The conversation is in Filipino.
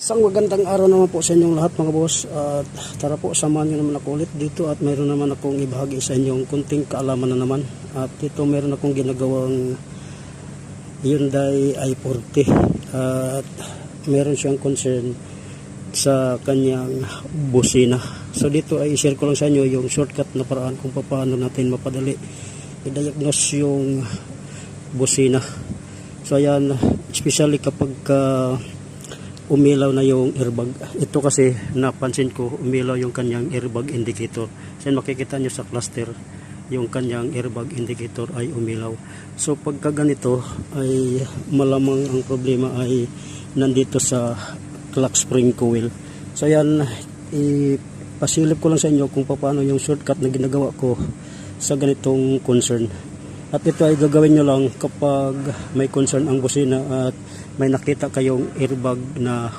Isang magandang araw naman po sa inyong lahat mga boss, at tara po samahan nyo naman ako ulit dito at mayroon naman akong ibahagi sa inyong kunting kaalaman na naman. At dito mayroon akong ginagawang Hyundai i40 at mayroon siyang concern sa kanyang busina. So dito ay i-share ko lang sa inyo yung shortcut na paraan kung paano natin mapadali i-diagnose yung busina. So ayan, especially kapag umilaw na yung airbag. Ito kasi napansin ko, umilaw yung kanyang airbag indicator. So makikita nyo sa cluster, yung kanyang airbag indicator ay umilaw. So pagka ganito ay malamang ang problema ay nandito sa clock spring coil. So yan, ipasilip ko lang sa inyo kung paano yung shortcut na ginagawa ko sa ganitong concern. At ito ay gagawin nyo lang kapag may concern ang busina at may nakita kayong airbag na